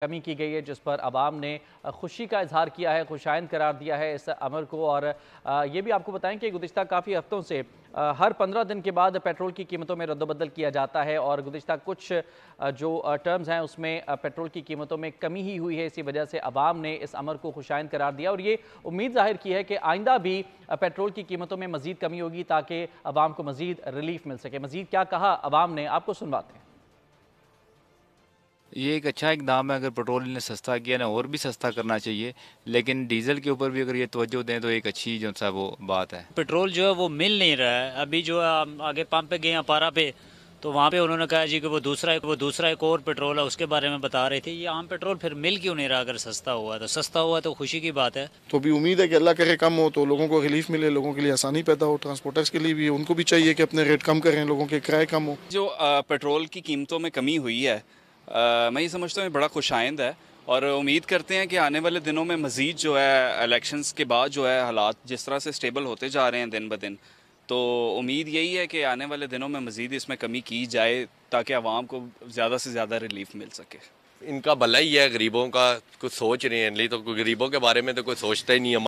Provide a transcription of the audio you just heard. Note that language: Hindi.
कमी की गई है, जिस पर अवाम ने खुशी का इजहार किया है, खुशाइंद करार दिया है इस अमर को। और ये भी आपको बताएं कि गुज़िश्ता काफ़ी हफ्तों से हर 15 दिन के बाद पेट्रोल की कीमतों में रद्दबदल किया जाता है और गुज़िश्ता कुछ जो टर्म्स हैं उसमें पेट्रोल की कीमतों में कमी ही हुई है। इसी वजह से अवाम ने इस अमर को खुशाइंद करार दिया और ये उम्मीद जाहिर की है कि आइंदा भी पेट्रोल की कीमतों में मज़ीद कमी होगी ताकि अवाम को मज़ीद रिलीफ मिल सके। मज़ीद क्या कहा अवाम ने, आपको सुनवाते हैं। ये एक अच्छा इकदाम है। अगर पेट्रोल ने सस्ता किया ना, और भी सस्ता करना चाहिए, लेकिन डीजल के ऊपर भी अगर ये तवज्जो दें तो एक अच्छी जो सा वो बात है। पेट्रोल जो है वो मिल नहीं रहा है। अभी जो है हम आगे पंप पे गए अपारा पे, तो वहाँ पे उन्होंने कहा जी कि वो दूसरा एक और पेट्रोल है, उसके बारे में बता रहे थे। ये आम पेट्रोल फिर मिल क्यों नहीं रहा? अगर सस्ता हुआ तो सस्ता हुआ तो खुशी की बात है। तो भी उम्मीद है कि अल्लाह करे कम हो तो लोगों को रिलीफ मिले, लोगों के लिए आसानी पैदा हो, ट्रांसपोर्टर्स के लिए भी उनको भी चाहिए कि अपने रेट कम करें, लोगों के किराए कम हो। जो पेट्रोल की कीमतों में कमी हुई है, मैं ये समझता हूँ बड़ा खुशाइंद है और उम्मीद करते हैं कि आने वाले दिनों में मज़ीद जो है इलेक्शंस के बाद जो है हालात जिस तरह से स्टेबल होते जा रहे हैं दिन ब दिन, तो उम्मीद यही है कि आने वाले दिनों में मज़ीद इसमें कमी की जाए ताकि आवाम को ज़्यादा से ज़्यादा रिलीफ मिल सके। इनका भला ही है, गरीबों का कुछ सोच रहे हैं, नहीं तो गरीबों के बारे में तो कोई सोचता ही नहीं है।